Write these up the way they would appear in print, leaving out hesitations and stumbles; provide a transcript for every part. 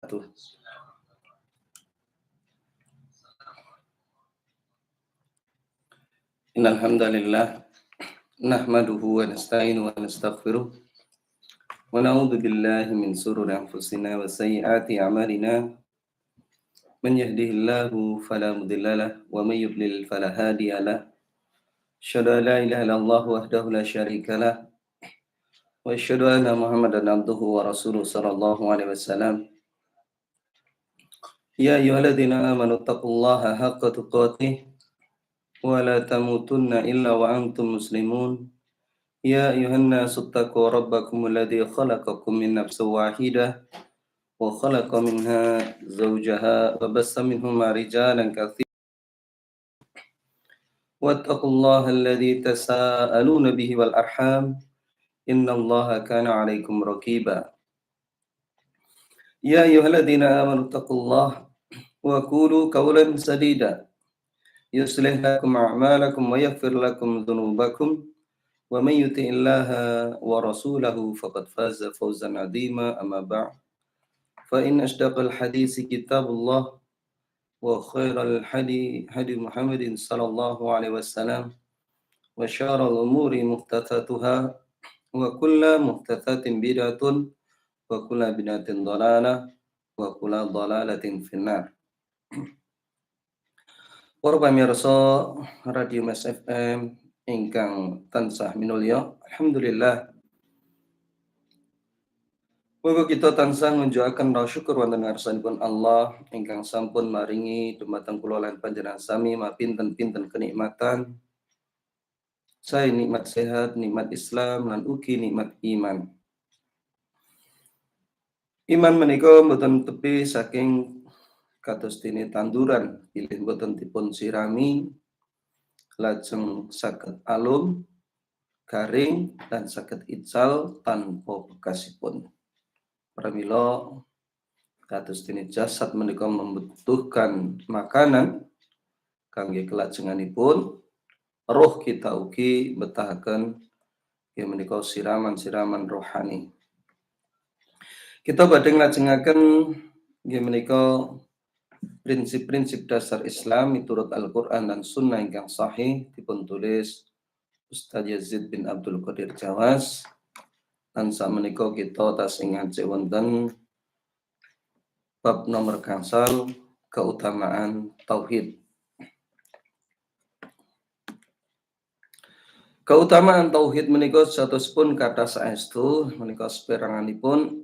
Innal hamdalillah nahmaduhu wa nasta'inuhu wa nastaghfiruh wa na'udzu billahi min shururi anfusina wa sayyiati a'malina man yahdihillahu fala mudhillalah wa may yudlil fala hadiyalah asyhadu an la ilaha illallah wahdahu la syarikalah wa asyhadu anna muhammadan abduhu wa rasuluh sallallahu alaihi wasallam ya ayyuhalladzina amanu taqullaha haqqa tuqatih wa la tamutunna illa wa antum muslimun. Ya ayuhan nasu taqu rabbakum alladhi khalaqakum min nafsin wahidah wa khalaqa minha zawjaha wa bassa minhuma rijalan katsiran wattaqullaha alladhi tasaaluna bihi wal arham innallaha kana 'alaikum raqiba. Ya ayyuhalladzina amanu taqullaha wa qulu qawlan sadida yuslih lakum a'malakum wa yaghfir lakum dhunubakum wa may yuti'illaha wa rasulahu faqad faza fawzan 'azima amma ba'd fa in asdaqal hadisi kitabullah wa khairal hadi hadi Muhammadin sallallahu alaihi wasallam wa syarrul umuri muhdatsatuha wa kullu muhdatsatin bid'atun wa kullu bid'atin dhalalah wa kullu dhalalatin finnar. Para pamirsa Radio Mas FM ingkang tansah minulya, alhamdulillah muga kita tansah ngunjukaken rasa syukur wonten ngarsanipun Allah ingkang sampun maringi dumateng kula lan panjenengan sami mapinten-pinten kenikmatan. Saya nikmat sehat, nikmat Islam lan ugi nikmat iman. Iman menika mboten tepi saking kados dene tanduran bilih mboten dipun sirami lajeng saged alum, garing dan saged ical tanpa bekasipun. Pramila kados dene jasad menika membutuhkan makanan kangge kelajenganipun, roh kita ugi betahaken inggih menika siraman-siraman rohani. Kita badhe nglajengaken inggih menika prinsip-prinsip dasar Islam miturut Al-Qur'an dan Sunnah ingkang sahih dipun tulis Ustaz Yazid bin Abdul Qadir Jawas. Dan sakmenika kita tasih ngajeng wonten bab nomor gangsal keutamaan tauhid. Keutamaan tauhid menika satosipun kathah saestu menika saperanganipun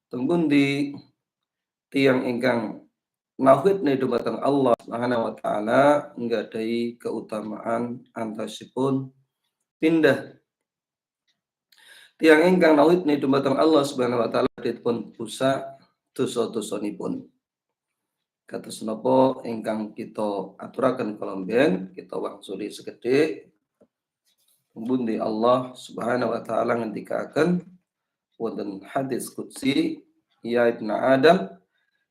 teng pundi tiyang ingkang nauhidne dumateng Allah Subhanahu wa taala nggadahi keutamaan antasipun pindah. Tiyang ingkang nauhidne dumateng Allah Subhanahu wa taala dipun busa dosa-dosanipun. Kados napa ingkang kita aturaken kalomben kita wangsuli segede pundi Allah Subhanahu wa taala ngendikaken wonten hadis qudsi ya ibnu Adam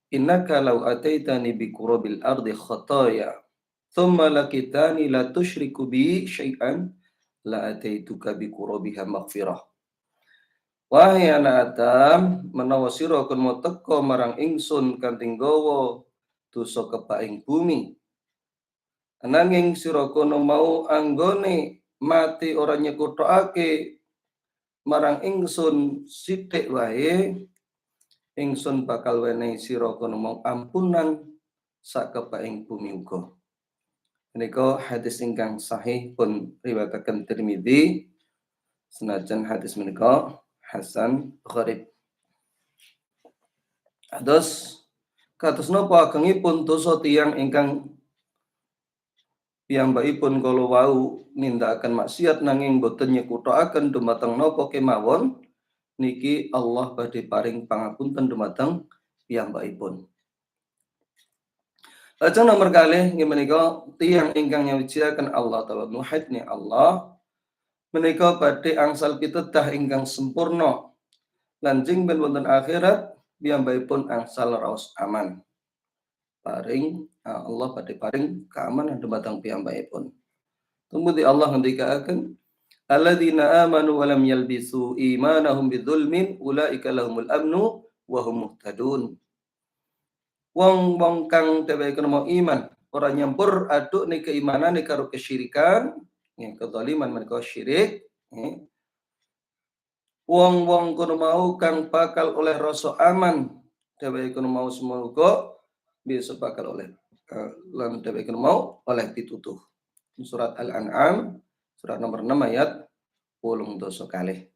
innaka law ataitani bi qurabil ardi khataya thumma lakitani la tusyriku bi syai'an la ataituka bi qurabiha maghfirah. Wahai anak Adam, menawa sira kon teka marang ingsun kanthi nggawa dosa kepaing bumi. Ananging sira kono mau anggone mati ora nyekutake marang ingsun sithik wae, ingsun bakal wenehi sira kono mau ampunan sak kepaing bumi uga. Menika hadis ingkang sahih pun riwayataken Tirmidzi, senajan hadis menika hasan gharib. Kados napa agengipun dosa tiyang ingkang piyambakipun kala wau nindakaken maksiat nanging boten nyekuthaken dumateng napa kemawon niki Allah badhe paring pangapunten dumateng piyambakipun. Lajeng nomor kalih inggih menika tiyang ingkang nyawijiaken Allah taala nuhidni Allah menika badhe angsal pitedah ingkang sempurna lan jengben wonten akhirat piyambakipun angsal raos aman. Paring Allah badhe paring keamanan dumateng piyambakipun. Kemudian Allah ngendikaken alladzina amanu wa lam yalbisu imanahum bidzulmin ulaika lahumul amnu wa hum muhtadun. Wong kang dheweke mau iman ora nyampur aduk ni keimanan ni karo kesyirikan, kezaliman menika syirik. Wong kono mau kang bakal oleh rasa aman dheweke kono mau semoga bisa bakal oleh lan dheweke kono mau oleh pitutuh. Surat Al-An'am surat nomor 6 ayat 10 kalih.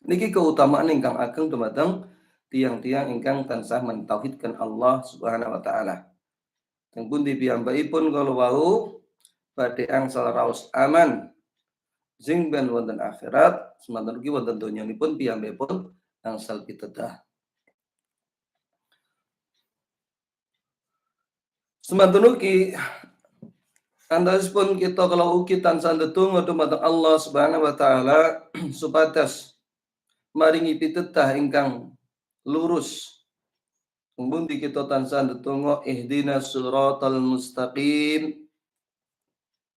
Niki keutamaan ingkang ageng dumateng tiang-tiang ingkang tansah mentauhidkan Allah Subhanahu wa taala. Teng pundi piyambakipun kala wau badhe angsal raos aman sing ben wonten akhirat semanten ugi wonten donyanipun piyambakipun angsal pitedah. Semanten ugi andasipun kita kalau ugi tansah ndedonga dumateng Allah Subhanahu wa taala supados maringi pitedah ingkang lurus. Mugi kita tansah ndedonga ihdinas siratal mustaqim.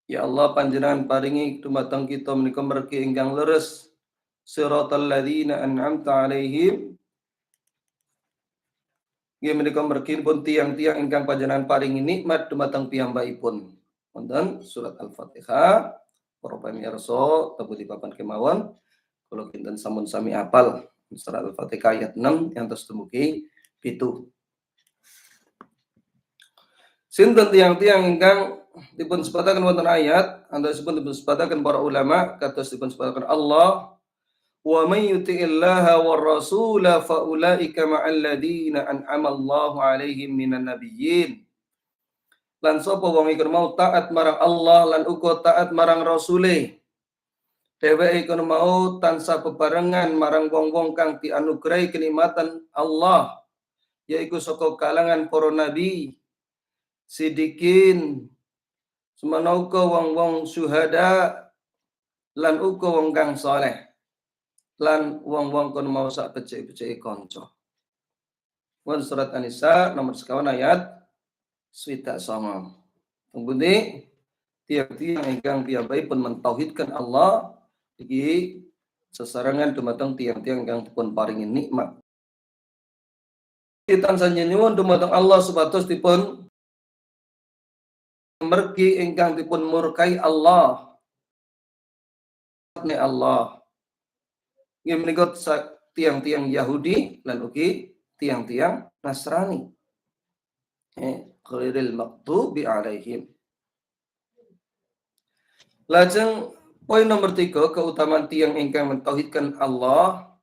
Ya Allah panjenengan paringi dumateng kita menika mergi ingkang leres. Siratal ladzina an'amta 'alaihim. Nggih menika mergi pun tiang-tiang ingkang panjenengan paringi nikmat dumateng piyambakipun. Wonten surat Al-Fatihah. Para pamirsa tabuti papan kemawon kula kinten sampun sami apal surat Al-Fatihah ayat 6 yang terus dumugi 7. Sinten tiang-tiang ingkang dipun sebataken wonten ayat, andhasipun dipun sebataken para ulama kados dipun sebataken Allah, wa may yuti'illaha war rasula fa ulaika ma'al ladzina an'ama Allahu 'alaihim minan nabiyyin. Lan sapa wong iku mau taat marang Allah lan uga taat marang rasule. Dheweke iku mau tansah bebarengan marang wong-wong kang dianugerahi kenikmatan Allah, yaiku saka kalangan para nabi, sidikin, semana uga wong-wong syuhada, lan uga wong kang saleh, lan wong-wong kono mau sak becik-becike kanca. Won surat An-Nisa nomor 51 ayat 29. Kemudian tiap-tiap ingkang piyambakipun mentauhidkan Allah iki sesarengan dumateng tiang-tiang ingkang dipun paringi nikmat. Kita sanjenipun dumateng Allah supados dipun mergi ingkang dipun murkai Allah. Allah. Nggih menika tiang-tiang Yahudi lan ugi tiang-tiang Nasrani. Ghairil maghdubi 'alaihim. Lajeng poin nomor 3 keutamaan tiang ingkang mentauhidkan Allah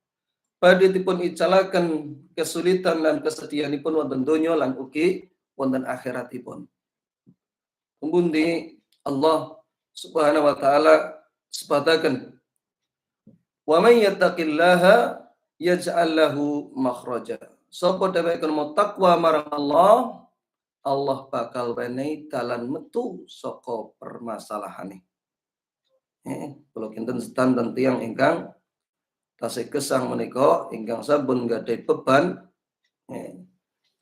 badhe dipun icalaken kesulitan lan kesedihanipun wonten donya lan ugi wonten akhiratipun. Pundi Allah Subhanahu wa taala sebataken wa may yattaqillaha yaj'al lahu makhraja. Sapa dheweke mau takwa marang Allah, Allah bakal wenehi dalan metu saka permasalahane. Kula kinten sedanten tiyang ingkang tasih gesang menika ingkang sampun gadhahi beban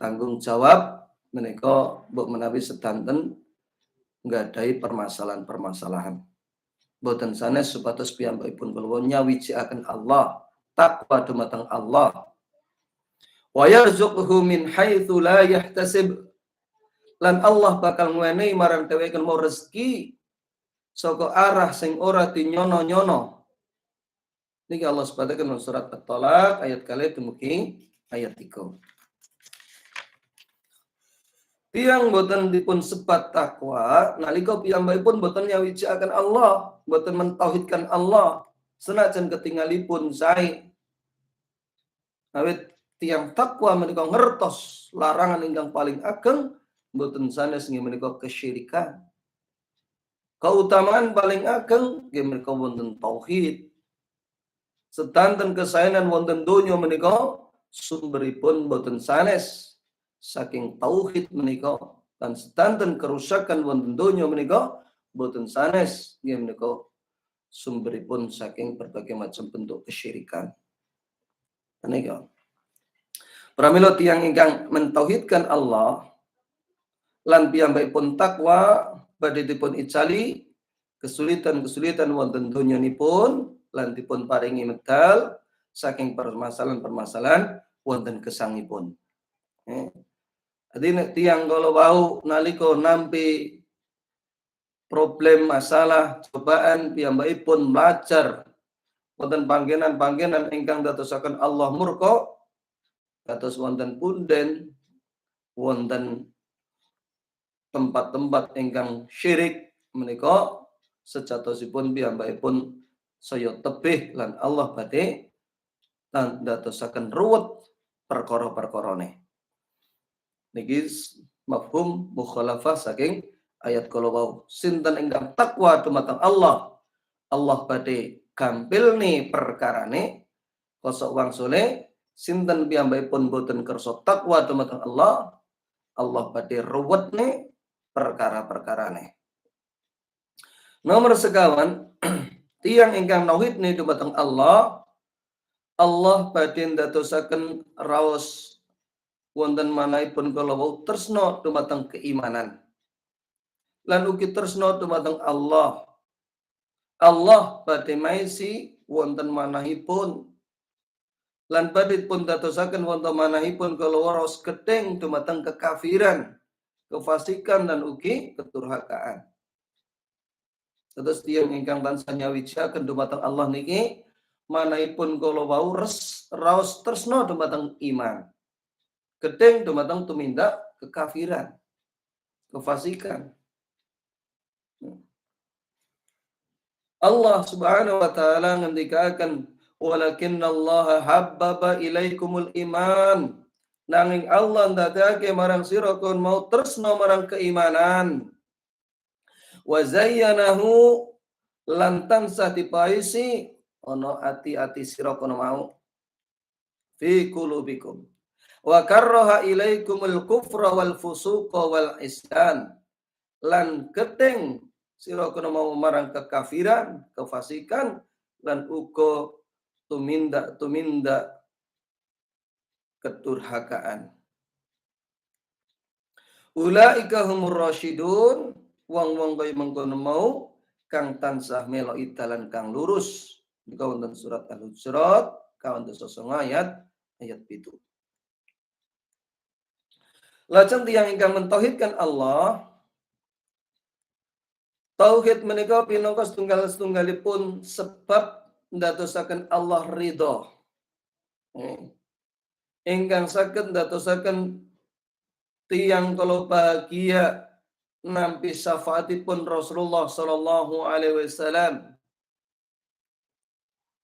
tanggung jawab menika mbok menawi sedanten nggadahi permasalahan-permasalahan. Boten sanes supados piyambakipun kula nyawijikaken Allah, takwa dumateng Allah. Wa yarzuqhu min haitsu la yahtasib. Lan Allah bakal ngwenehi marang dheweke mau rezeki saka arah sing ora dinyono-nyono. Niki Allah sebataken surat At-Talaq ayat kalih dumugi ayat 3. Tiang boten dipun sebat takwa nalika piyambakipun boten nyawijikaken Allah, boten mentauhidkan Allah, senajan ketingalipun sae. Awit tiang takwa menika ngertos larangan ingkang paling ageng boten sanes inggih menika kesyirikan. Keutamaan paling ageng nggih menika wonten tauhid. Sedanten kesaenan wonten donya menika sumberipun boten sanes saking tauhid menika lan sedanten kerusakan wonten donya menika boten sanes nggih menika sumberipun saking berbagai macam bentuk kesyirikan. Menika pramila tiyang ingkang mentauhidkan Allah lan piyambakipun takwa badhe dipun icali kesulitan-kesulitan wonten donyanipun lan dipun paringi medal saking permasalahan-permasalahan wonten gesangipun. Jadi nek tiyang kalau wau nalika nampi problem masalah cobaan piyambakipun belajar wonten panggenan-panggenan ingkang dadosaken Allah murka kados wonten punden wonten tempat-tempat ingkang syirik menika sejatosipun piyambakipun saya tebih lan Allah badhe lan dadosaken ruwet perkara-perkarane. Niki mafhum mukhalafah saking ayat kala wau. Sinten ingkang takwa dumateng Allah, Allah badhe gampilni perkarane. Kosok wangsule sinten piyambakipun boten kersa takwa dumateng Allah, Allah badhe ruwetne perkara-perkarane. Nomor sekawan tiyang ingkang nauhidne dumateng Allah, Allah badhe ndadosaken raos wonten manahipun kala wau tresna dumateng keimanan. Lan ugi tresna dumateng Allah. Allah badhe maisi wonten manahipun lan badhe pun dadosaken wonten manahipun kala raos gedeng dumateng kekafiran, kefasikan dan ugi keturhakaan. Terus tiyang ingkang tansah nyawijaken dumateng Allah niki manahipun kala wau raos tresna dumateng iman. Gedeng dumateng tumindak kekafiran, kefasikan. Allah Subhanahu wa taala ngendikaken walakinna Allah habbaba ilaikumul iman. Nanging Allah ndadake marang sira kon mau tresna marang keimanan. Wa zayyanahu lan tansah dipaisi ana ati-ati sira kono mau fi qulubikum. Wa karraha ilaikumul kufra wal fusuqa wal isyan lan gedeng sira kono mau marang kekafiran, kefasikan lan uga tumindak keturhakaan. Ulaika humur rasyidun, wong-wong kaya mengkono mau kang tansah melok dalan kang lurus. Nika wonten surat Al-Hujurat kawanten 9 ayat 7. Lajeng tiyang ingkang mentauhidkan Allah, tauhid menika pinangka setunggalipun sebab ndadosaken Allah ridho. Ingkang saged ndadosaken tiyang kalau bahagia nampi syafaatipun Rasulullah sallallahu alaihi wasallam.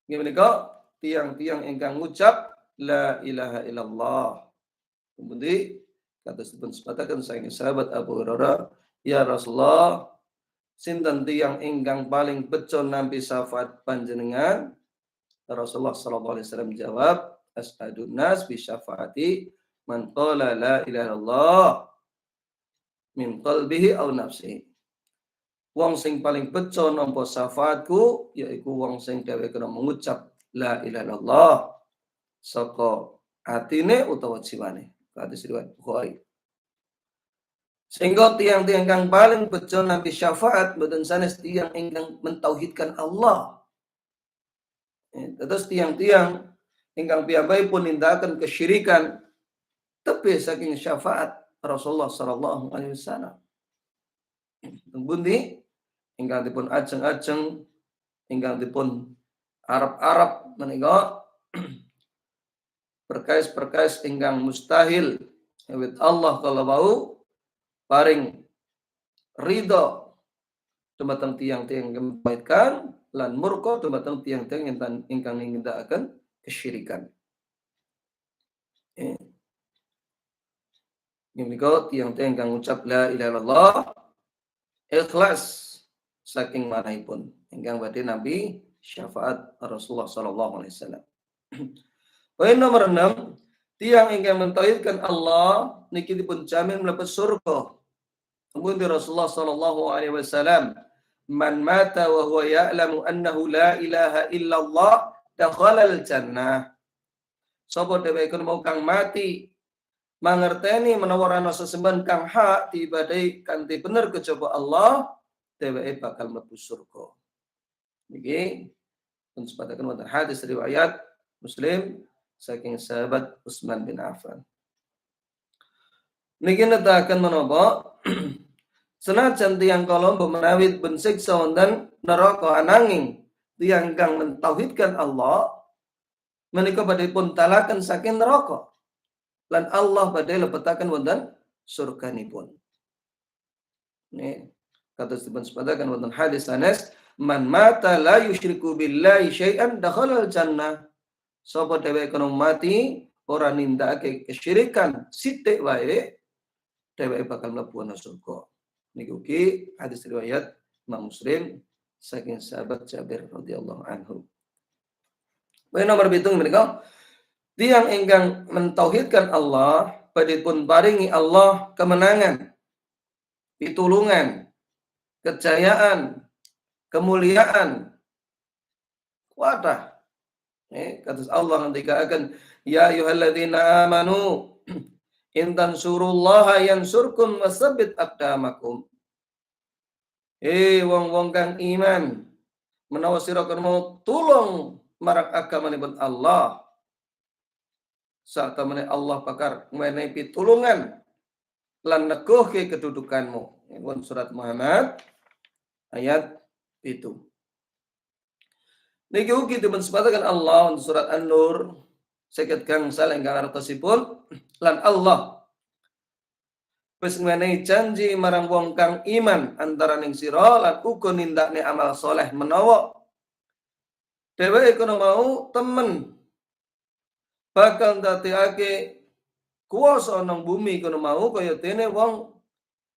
Nggih menika tiyang-tiyang ingkang ngucap la ilaha illallah. Kemudian kados dipun sebataken saking sahabat Abu Hurairah, ya Rasulullah, sinten tiyang ingkang paling bejo nampi syafaat panjenengan? Rasulullah sallallahu alaihi wasallam jawab, as'adun nas bi syafaati man qala la ilaha illallah min qalbihi aw nafsihi. Wong sing paling bejo nampa syafaatku yaiku wong sing dheweke kena mengucap la ilaha illallah saka atine utawa jiwane. Hadis riwayat Bukhari. Sehingga tiang-tiang kang paling bejo nampi syafaat boten sanes tiang ingkang mentauhidkan Allah. Terus tiang-tiang ingkang piyambakipun nindakaken kesyirikan tebih saking syafaat Rasulullah sallallahu alaihi wasallam. Pundi ingkang dipun ajeng-ajeng ingkang dipun Arab menika perkais-perkais ingkang mustahil awit Allah kala wau paring ridho dumateng tiang-tiang kebaikan lan murka dumateng tiang-tiang ingkang nindakaken kesyirikan. Menika tiang-tiang ingkang ngucap la ilaha illallah ikhlas saking manahipun ingkang badhe nampi syafaat Rasulullah sallallahu alaihi wasallam. Poin nomor 6, tiang ingkang mentauhidkan Allah niki dipun jamin mlebet surga. Kemudian Rasulullah sallallahu alaihi wasallam, man mata wa huwa ya'lamu annahu la ilaha illallah dakhalal jannah. Sapa dheweke mau kang mati mangerteni menawa ana sesembahan kang hak diibadahi kanthi bener kejaba Allah, dheweke bakal mlebu surga. Niki pun sebataken wonten hadis riwayat Muslim saking sahabat Utsman bin Affan. Niki netahaken menapa senajan tiyang kala menawi ben siksa wonten neraka ananging tiyang kang mentauhidkan Allah menika badhe pun talaken saking neraka lan Allah badhe lebetaken wonten surganipun. Nih kados dipun sepadakan wonten hadis Anas, man mata la yusyriku billahi syai'an dakhalal jannah. Sapa dheweke kono mati ora nindakake kesyirikan sithik wae, dheweke bakal mlebu ana surga. Niku ki hadis riwayat Imam Muslim saking sahabat Jabir radhiyallahu anhu. Poin nomor 7 menika tiyang ingkang mentauhidkan Allah badhe pun paringi Allah kemenangan, pitulungan, kejayaan, kemuliaan, kuatah. Kata Allah ketika akan ya ayyuhalladzina amanu in tansurullaha yansurkum wasabbit aqdamakum. Wong-wong kang iman menawa sira mau tulung marang agamanipun Allah. Satemene Allah bakar menehi pitulungan lan neguhke kedudukanmu. Ini surat Muhammad ayat 7. Niki ugi dipun sebataken Allah untuk surat An-Nur 50 gangsal ingkang artosipun lan Allah wis menehi janji marang wong kang iman antaraning sira lan uga nindakne amal soleh menawa dheweke kono mau temen bakal ndadekake kuwasa nang bumi kono mau kaya dene wong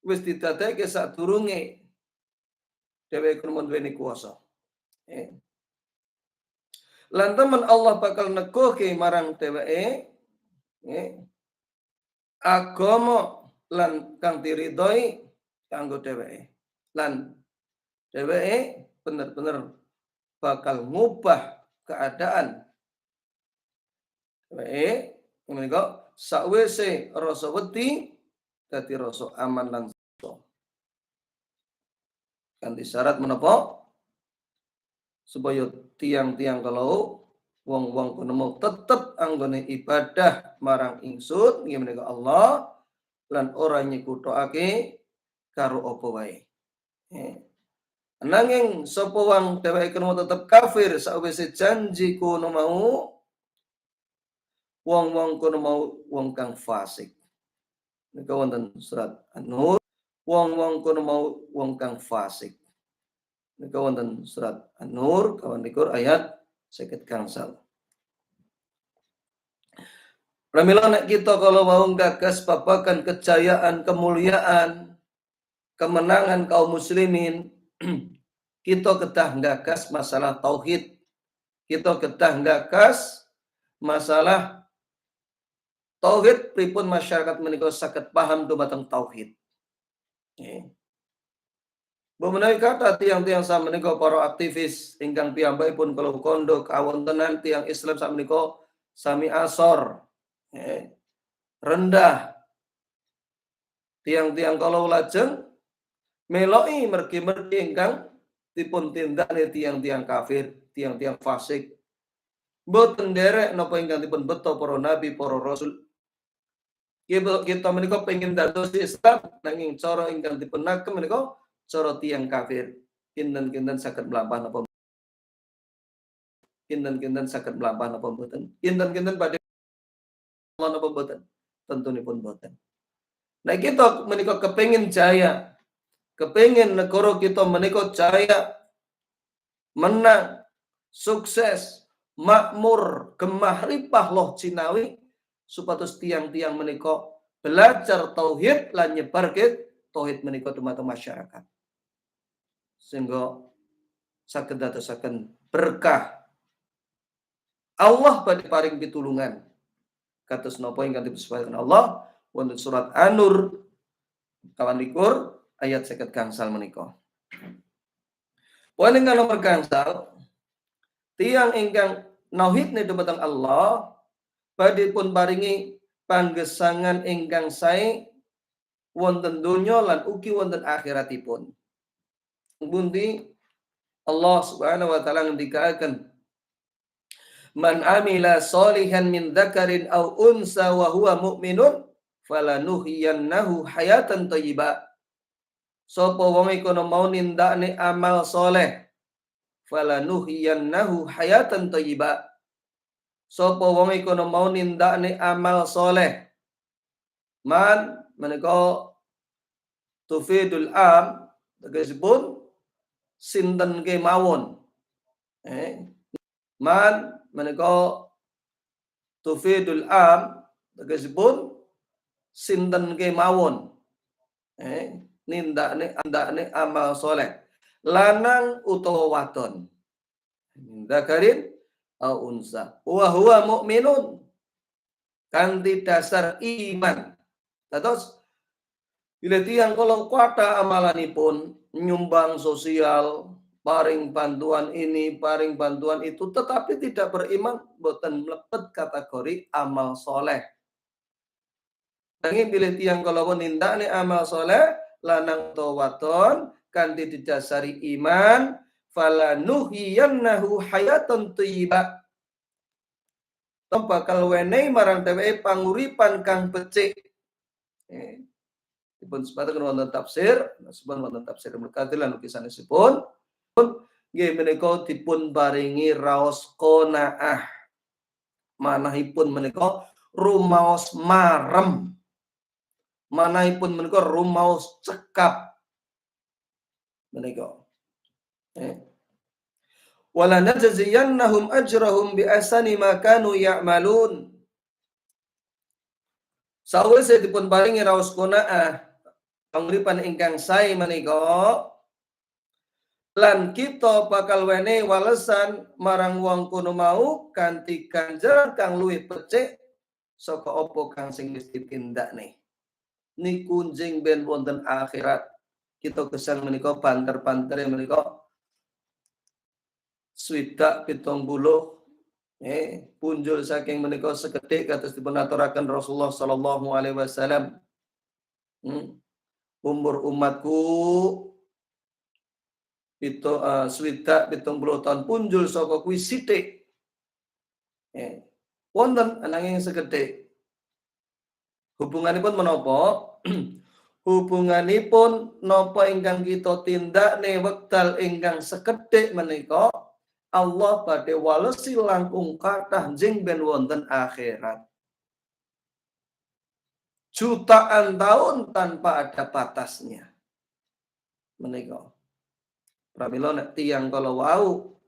wis didadekake sadurunge dheweke kono duweni kuwasa. Lan temen Allah bakal neguhke marang dheweke agama lan kang diridhoi kanggo dheweke. Lan dheweke bener-bener bakal ngubah keadaan dheweke menika sawise rasa wedi dadi rasa aman lan kanthi syarat menapa supaya tiang-tiang kalau wong-wong kono mau tetep anggone ibadah marang ingsun nggih menika Allah lan ora nyekutokake karo apa wae. Nanging sapa wong dheweke kono tetep kafir sawise janji kono mau wong-wong kono mau wong kang fasik. Nika wonten surat An-Nur, wong-wong kono mau wong kang fasik. Nika wonten surat An-Nur kawan likur ayat 50 gangsal. Pramila nek kita kalau mau gagas babagan kejayaan, kemuliaan, kemenangan kaum muslimin, kita kedah gagas masalah tauhid. Kita kedah gagas masalah tauhid pripun masyarakat menika saged paham dumateng tauhid. Menawi kata tiang-tiang samenika para aktivis ingkang piyambakipun kalau kondo kawontenan tiang Islam samenika sami asor rendah tiang-tiang kalau lajeng meloi mergi-mergi ingkang dipun tindakne tiang-tiang kafir, tiang-tiang fasik. Mboten nderek napa ingkang dipun beto para nabi, para rasul. Kita menika pengin dados Islam nanging cara ingkang dipun nagem menika cara tiang kafir. Kinten-kinten saged mlampah napa kinten-kinten saged mlampah napa mboten. Kinten-kinten badhe napa mboten. Tentunipun mboten. Nah kita menika kepengin jaya, kepengin negara kita menika jaya, menang, sukses, makmur, gemah ripah loh Cinawi supados tiang-tiang menika belajar tauhid lan nyebarke tauhid menika dumateng masyarakat. Sehingga saged dadosaken berkah. Allah badhe paring pitulungan. Kados napa ingkang dipun Allah wonten surat An-Nur kawan likur ayat 50 gangsal menika. Poin ingkang nomor gangsal tiang ingkang nauhidne dumateng Allah badhe pun paringi panggesangan ingkang sae wonten donya lan ugi wonten akhiratipun. Bunti Allah Subhanahu wa taala ngendikaken Man amila solihan min dzakarin aw unsa wa huwa mu'minun falanuhyiyannahu hayatan thayyibah. Sapa wong iku mau nindakne amal soleh, falanuhyiyannahu hayatan thayyibah. Sapa wong iku mau nindakne amal soleh. Man menika tufidul am, tegesipun sinten kemawon. Man menika tufidul am, tegesipun sinten kemawon. Nindakne amal soleh. Lanang utawa wadon. Dzakarin au unsa. Wa huwa mu'minun. Kanthi dasar iman. Terus bila tiang kalau kuata amalanipun nyumbang sosial, paring bantuan ini, paring bantuan itu, tetapi tidak beriman, boten mlebet kategori amal soleh. Nanging bila tiang kalau nindakne amal soleh, lanang to waton kanthi didasari iman, falanuhyiyannahu hayatan thayyibah. Bakal wenehi marang dheweke panguripan kang becik. Dipun sebataken wonten tafsir, sebab wonten tafsir Al-Kathir lan lukisanesipun nggih menika dipun paringi raos qanaah. Manahipun menika rumaos marem. Manahipun menika rumaos cekap. Menika. Wala najziyannahum ajrahum bi ahsani ma kanu ya'malun. Sawise dipun paringi raos qanaah panguripan ingkang sae menika lan kita bakal wene walesan marang wong kono mau kanthi ganjaran kang luwih becik saka apa kang sing wis ditindakne. Niku njing ben wonten akhirat. Kita gesang menika banter-bantere menika swidak 70 punjul saking menika sekedhik kados dipun aturaken Rasulullah sallallahu alaihi wasallam. Umur umatku itu swidak 70 tahun punjul saka kuwi sithik. Wonten ananging sekedhik. Hubunganipun menapa? Hubunganipun napa ingkang kita tindakne wekdal ingkang sekedhik menika Allah badhe walesi langkung kathah jeng ben wonten akhirat. Jutaan tahun tanpa ada batasnya. Menika. Pramila nek tiyang kala wau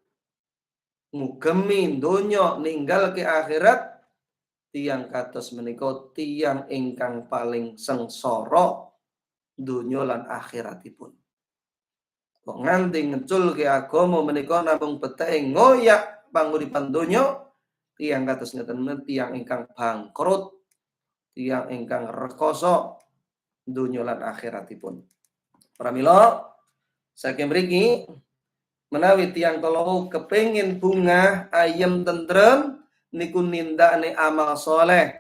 ngugemi donya ninggal ke akhirat, tiyang kados menika tiyang ingkang paling sengsara donya lan akhiratipun. Kok nganti ngeculke agama menika namung beteke ngoyak panguripan donya, tiyang kados ngeten menika tiyang ingkang bangkrut, tiyang ingkang rekoso donya lan akhiratipun. Pramila saking mriki menawi tiyang kala kepengin bungah ayem tentrem niku nindakne amal soleh.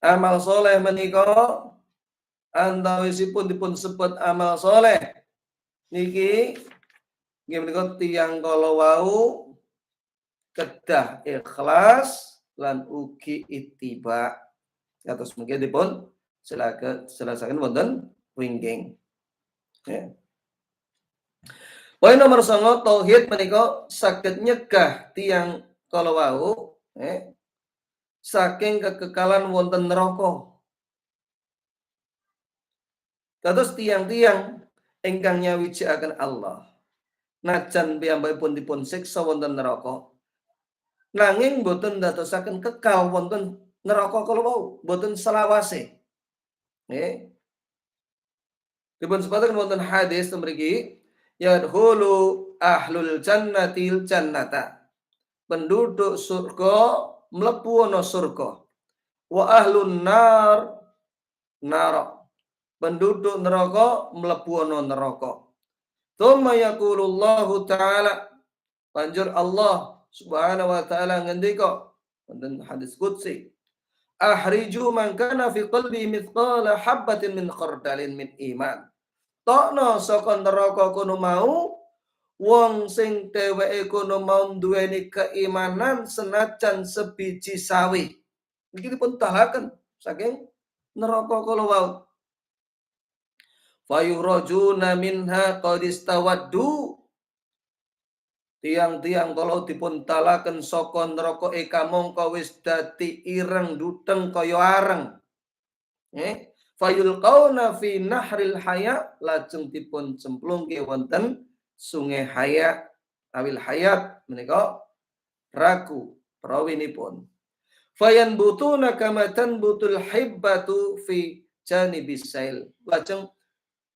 Amal soleh menika antawisipun dipun sebut amal soleh niki nggih menika tiyang kala wau kedah ikhlas lan ugi ittiba. Kados mungkin dipun jelasaken wonten wingking. Poin nomor 9 tauhid menika saged nyegah tiyang kala wau saking kekekalan wonten neraka. Kados tiyang-tiyang ingkang nyawijikaken Allah. Najan piyambakipun dipun siksa wonten neraka, nanging boten ndadosaken kekal wonten neraka kala wau, boten selawase. Dipun sebataken wonten hadis mriki, yadkhulu ahlul jannatil jannata. Penduduk surga mlebu ana surga. Wa ahlun nar nar. Penduduk neraka mlebu ana neraka. Tsumma yaqulullahu ta'ala, banjur Allah Subhanahu wa ta'ala ngendika wonten hadis qudsi, ahriju man kana fi qalbi mithqala habatin min khardalin min iman. Tokno saka neraka kono mau wong sing dheweke kono mau duweni keimanan senajan sebiji sawi. Niki dipun talaken saking neraka kala wau. Fayurajuna minha qad istawaddu. Tiang-tiang kalau dipun talaken saka neraka eka mongko wis dadi ireng duteng kaya areng. Nggih. Fayulqauna fi nahril haya, lajeng dipun cemplungke wonten sungai haya awil hayat menika raku prawinipun. Fayanbutuna kama tanbutul hibbatu fi janibis sail. Lajeng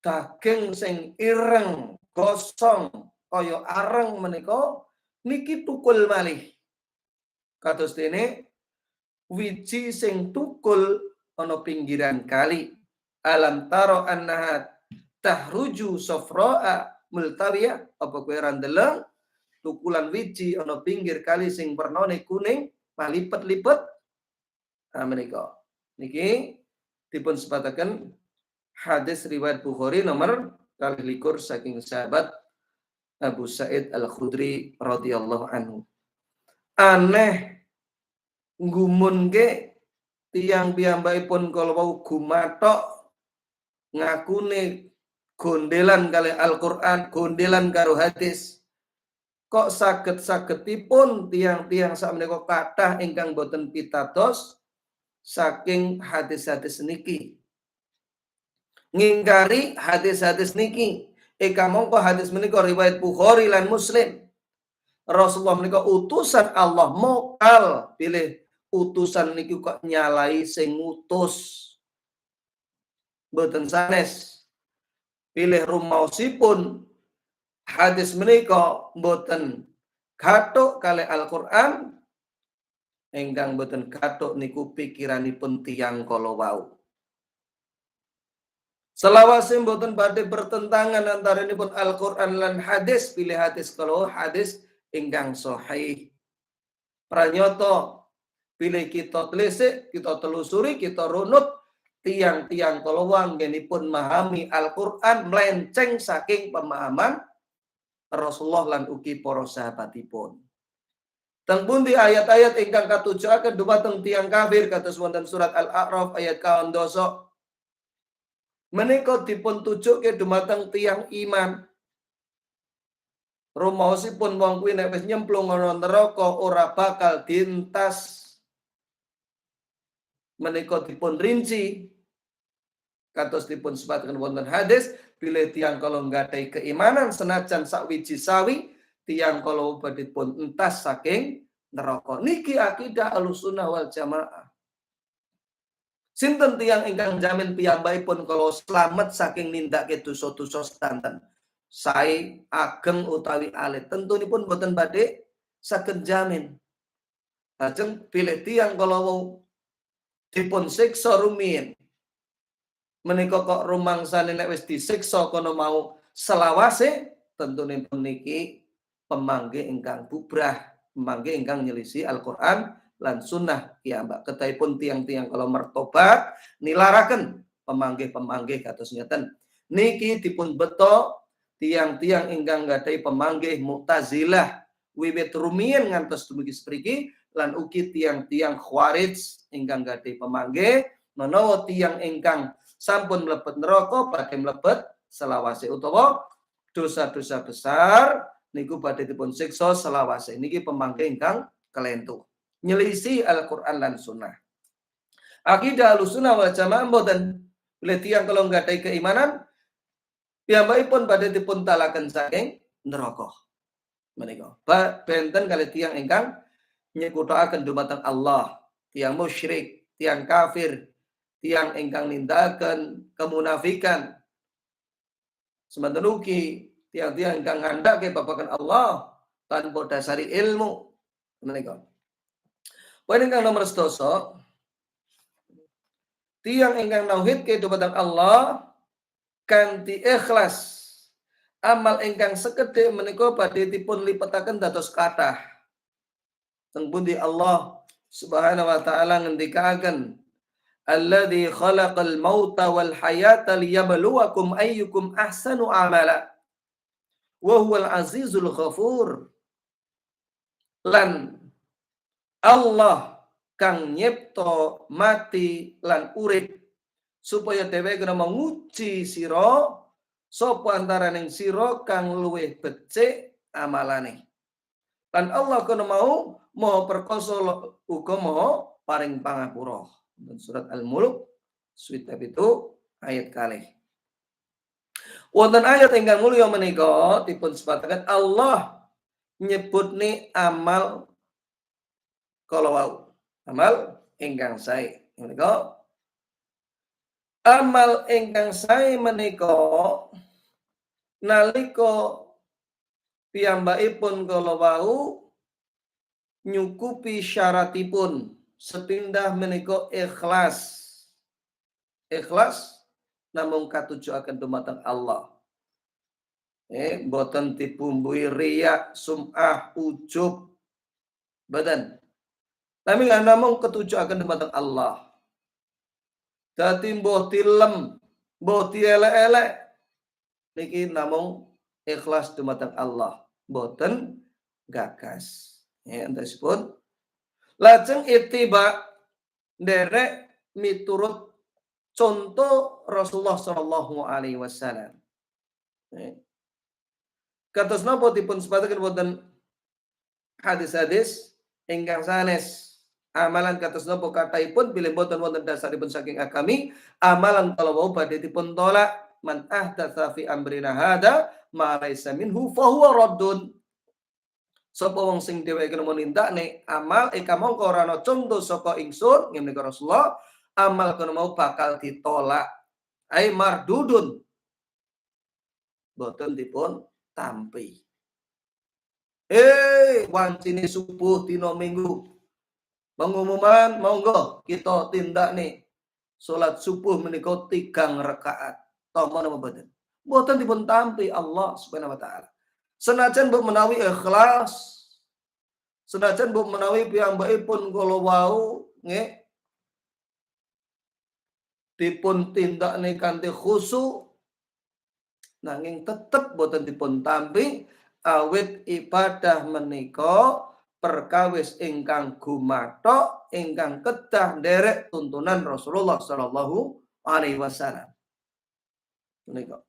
daging sing ireng gosong kaya areng menika niki tukul malih. Kados dene wiji sing tukul ana pinggiran kali. Alam taro annaha tahruju safra'a multawiyah, apa kowe ra ndeleng tukulan wiji ana pinggir kali sing wernane kuning malipet-lipet. Nah menika niki dipun sebataken hadis riwayat Bukhari nomor 21 saking sahabat Abu Sa'id Al-Khudri radhiyallahu anhu. Aneh nggumunke tiyang piyambakipun kala wau gumathok ngakune gondelan kali Al-Qur'an, gondelan karo hadis. Kok saged-sagedipun tiang-tiang sakmenika kathah ingkang boten pitados saking hadis-hadis niki. Ngingkari hadis-hadis niki. Eka mongko hadis menika riwayat Bukhari lan Muslim. Rasulullah menika utusan Allah mokal pilih utusan niki kok nyalai sing ngutus. Boten sanes. Pilih rumaosipun hadis menika boten kathok kali Al-Qur'an, ingkang boten kathok niku pikiranipun tiyang kala wau. Selawase boten badhe bertentangan antaranipun Al-Qur'an lan hadis, pilih hadis kala hadis ingkang sahih. Pranyata pilih kita telisik, kita telusuri, kita runut tiang-tiang kala wau anggenipun memahami Al-Qur'an melenceng saking pemahaman Rasulullah lan ugi para sahabatipun. Teng pundi ayat-ayat ingkang katujuaken dumateng tiyang kafir kados wonten surat Al-A'raf ayat 12. Menika dipun tujuke dumateng tiyang iman. Rumaosipun wong kuwi nek wis nyemplung ana neraka ora bakal dientas. Menika dipun rinci kados dipun sebataken wonten hadis, bilih tiyang kala nggadhahi keimanan senajan sakwiji sawi, tiyang kala badhe pun entas saking neraka. Niki akidah Ahlussunnah wal Jamaah. Sinten tiyang ingkang jamin piyambakipun kala slamet saking nindakake dosa-dosa sedanten? Sae, ageng utawi alit, tentunipun boten badhe saged jamin. Lajeng bilih tiyang kala wau dipun siksa rumiyin, menika kok rumangsane nek wis disiksa kono mau selawase, tentune puniki pemangge ingkang bubrah, pemangge ingkang nyelisi Al-Qur'an lan sunnah piyambak. Kedahipun tiang-tiang kalau mertobat nilaraken pemangge-pemangge kados ngeten. Niki dipun beto tiang-tiang ingkang gadhahi pemangge Mu'tazilah wiwit rumiyin ngantos dumugi spriki, lan ugi tiang-tiang Khawarij ingkang gadhahi pemangge menawa tiang ingkang sampun mlebet neraka badhe mlebet selawase utawa dosa-dosa besar niku badhe dipun siksa selawase. Niki pemangge ingkang kelentu nyelisi Al-Qur'an lan sunnah. Akidah Ahlussunnah wal Jamaah mboten bilih tiyang kalau nggadhahi keimanan piyambakipun badhe dipun talaken saking neraka. Menika benten kali tiyang ingkang nyekuthaken dumateng Allah, tiyang musyrik, tiyang kafir, tiyang ingkang nindakaken kemunafikan. Semanten ugi tiyang-tiyang ingkang ngandhake babagan Allah tanpa dasari ilmu. Menika. Poin ingkang nomor 12, tiyang ingkang nauhidke dumateng Allah kanthi ikhlas. Amal ingkang sekedhik menika badhe dipun lipetaken dados kathah. Teng pundi Allah Subhanahu wa taala ngendikaken, alladzi khalaqal mauta wal hayata liyabluwakum ayyukum ahsanu amala wa huwal azizul ghafur. Lan Allah kang nyipta mati lan urip supaya dheweke kena nguji sira sapa antaraning sira kang luwih becik amalane. Lan Allah kena mau maha perkasa uga maha paring pangapura. Surat Al-Mulk surat itu ayat kalih. Wonten ayat ingkang mulya menika dipun sebataken Allah nyebutne amal kala wau. Amal ingkang sae. Menika amal ingkang sae menika nalika piyambakipun kala wau nyukupi syaratipun sepindah menika ikhlas. Ikhlas namung katujuaken dumateng Allah. Boten dibumbui riya, sum'ah, ujub, boten. Tapi namung ketujuaken dumateng Allah. Dadi mbuh tilem, mbuh dielek-elek niki namung ikhlas dumateng Allah, boten gagas. Entesipun lajeng ittiba nderek miturut contoh Rasulullah sallallahu alaihi wasallam. Kados napa dipun sebataken wonten hadis-hadis ingkang sanes. Amalan kados napa kathahipun bilih boten wonten dasaripun saking agami, amalan kala wau badhe dipun tolak. Man ahdatsa fi amrina hadza ma laisa minhu fa huwa raddun. Sapa wong sing dheweke nindakne amal kamangka ora ana contoh saka ingsun, ngene Rasulullah, amal kono mau bakal ditolak. Ai mardudun. Boten dipun tampi. Wancine subuh dina Minggu. Pengumuman monggo kita tindak nih. Salat subuh menika 3 rakaat. Tomo napa boten? Boten dipun tampi Allah Subhanahu wa taala. Senajan mbok menawi ikhlas, senajan mbok menawi piyambakipun kala wau nggih dipun tindakne kanthi khusyuk, nanging tetep boten dipun tampi awit ibadah menika perkawis ingkang gumathok ingkang kedah nderek tuntunan Rasulullah sallallahu alaihi wasallam. Menika.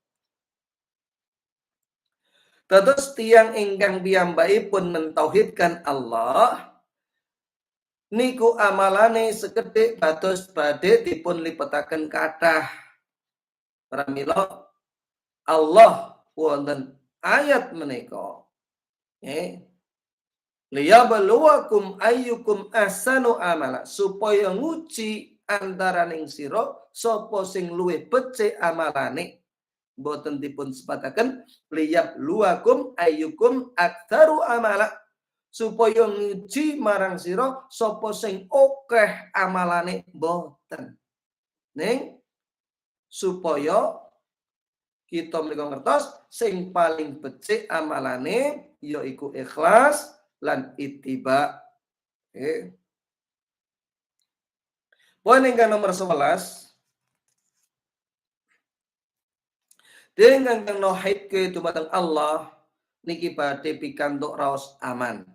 Dados tiyang ingkang piyambakipun mentauhidkan Allah niku amalane sekedhik dados badhe dipun lipetaken kathah. Pramila Allah wonten ayat menika liyabluwakum ayyukum ahsanu amala, supaya nguji antaraning sira sapa sing luwih becik amalane. Boten dipun sebataken liyabluwakum ayyukum aktsaru amala, supaya nguji marang sira sapa sing akeh amalane, boten. Ning supaya kita menika ngertos sing paling becik amalane yaiku ikhlas lan ittiba. Poin ingkang nomor 11, dengan kang nohidke dumateng Allah niki badhe pikantuk raos aman.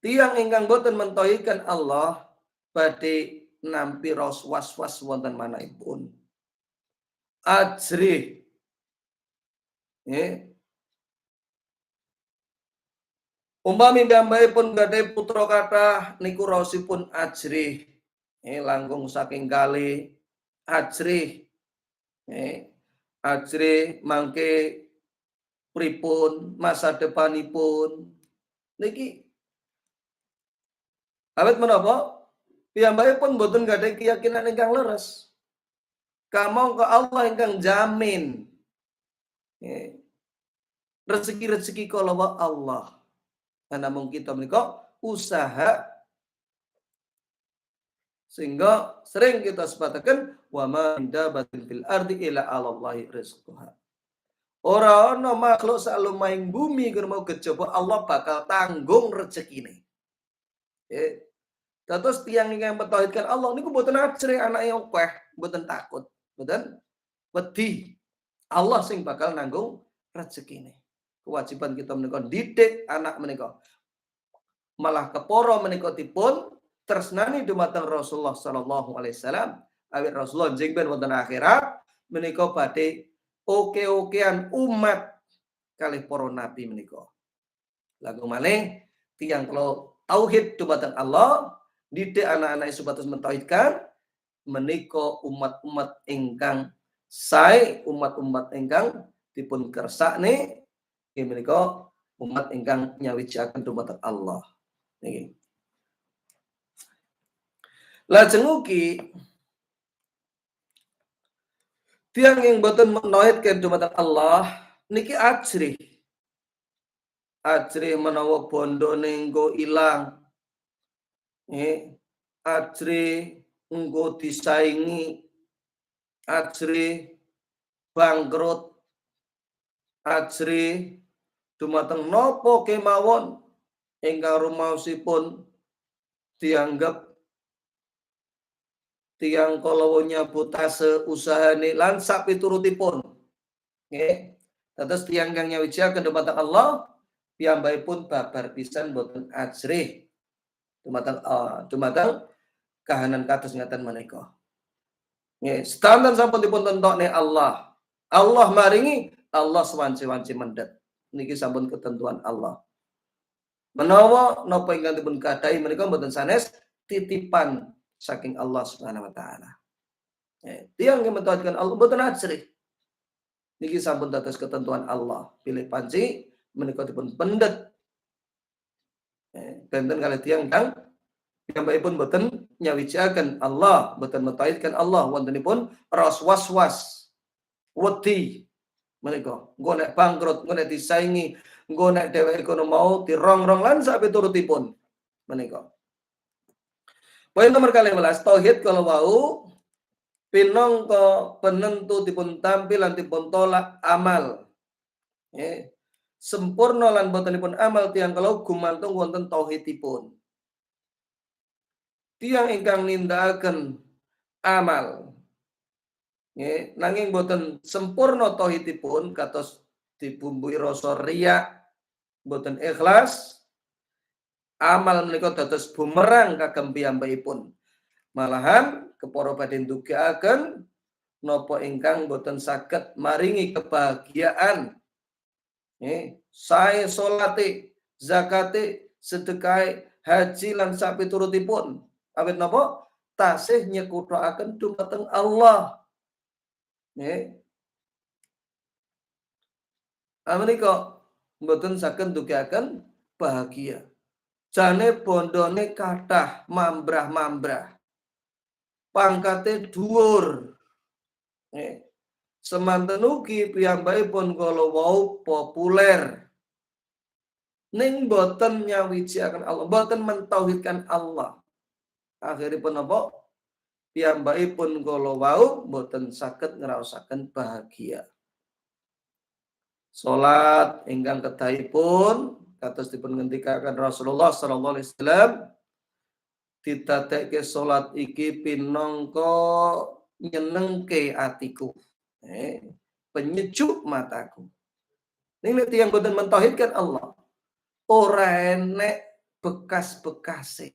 Tiang ingkang boten mentauhidkan Allah badhe nampi raos was-was wonten manahipun. Ajrih. Umpami piyambakipun gadhah putra kathah niku raosipun ajrih. Langkung saking kalih ajrih. Ajrih mangke pripun masa depanipun niki awit menapa piyambakipun boten gadhah keyakinan ingkang leres. Kamangka Allah ingkang jamin rezeki-rezeki kala Allah. Namung kita menika usaha sehingga sering kita sebataken wa ma dabatin fil ardi illa 'alallahi rizquha. Ora ana makhluk sak lumahing bumi kena mau kejaba Allah bakal tanggung rezekine. Terus tiyang ingkang mentauhidkan Allah niku boten ajrih anake akeh, boten takut, boten wedi. Allah sing bakal nanggung rezekine. Kewajiban kita menika didik anak menika. Malah keporo menika dipun tresnani dumateng Rasulullah sallallahu alaihi wasallam. Awit Rasulullah njing ben wonten akhirat menika badhe oke-okean umat kalih para nabi menika. Lagu malih tiyang kalau tauhid dumateng Allah, didik anak-anak supados mentauhidkan menika umat-umat ingkang sae, umat-umat ingkang dipun kersakne inggih menika umat ingkang nyawijaken dumateng Allah. Niki. Lajeng ugi tiyang yang boten menauhidken dumateng Allah niki ajrih. Ajrih menawa bondone engko ilang. Ajrih engko disaingi, ajrih bangkrut, ajrih dumateng napa kemawon ingkang rumaosipun dianggep tiyang kala nyabotase usahane lan sapiturutipun. Nggih. Dados tiyang kang nyawijaken dumateng Allah piyambakipun babar pisan boten ajrih dumateng kahanan kados ngaten menika. Nggih, sedanten sampun dipun tentokne Allah. Allah maringi, Allah sewanci-wanci mendhet. Niki sampun ketentuan Allah. Menawa napa ingkang dipun gadahi menika mboten sanes titipan saking Allah Subhanahu wa taala. Tiyang yang mentauhidkan Allah mboten ajrih. Niki sampun dados ketentuan Allah. Pilih panci menika dipun pendet. Benten kalih tiyang kang piyambakipun boten nyawijaken Allah, boten mentauhidkan Allah wontenipun ras was-was, wedi menika. Engko nek bangkrut, engko nek disaingi, engko nek dheweke kono mau dirongrong lan sapiturutipun menika. Poin nomor 12, tauhid kalau wau pinangka penentu dipun tampil lan dipun tolak amal. Sempurna lan botenipun amal tiyang kalau gumantung wonten tauhidipun. Tiyang ingkang nindakaken amal nanging boten sempurna tauhidipun kados dibumbui rasa riya, boten ikhlas, amal menika dados bumerang kagem piyambakipun. Malahan kepara badhe ndugaaken napa ingkang boten saged maringi kebahagiaan. Sae salate, zakate, sedekahe, haji lan sapiturutipun. Awit napa? Tasih nyekuthaken dumateng Allah. Menika mboten saged ndugaaken bahagia. Jane bondone kathah mambrah-mambrah. Pangkate dhuwur. Semanten ugi piyambakipun kala wau populer. Ning boten nyawijaken Allah, boten mentauhidkan Allah. Akhiripun napa? Piyambakipun kala wau boten saged ngraosaken bahagia. Salat ingkang kedahipun kados dipun ngendikaken Rasulullah sallallahu alaihi wasallam ditatekke salat iki pinangka nyenengke atiku, penyejuk mataku. Ning tiyang boten mentauhidkan Allah, ora enek bekas-bekase.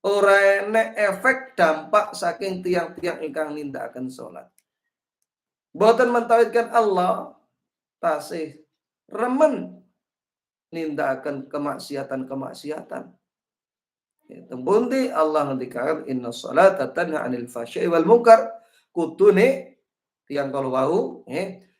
Ora enek efek dampak saking tiang-tiang ingkang nindakaken salat. Boten mentauhidkan Allah, tasih remen nindakaken kemaksiatan-kemaksiatan. Tembundi Allah ngendikaken inna sholata tanha 'anil fahsya'i wal munkar. Kudune tiyang kala wau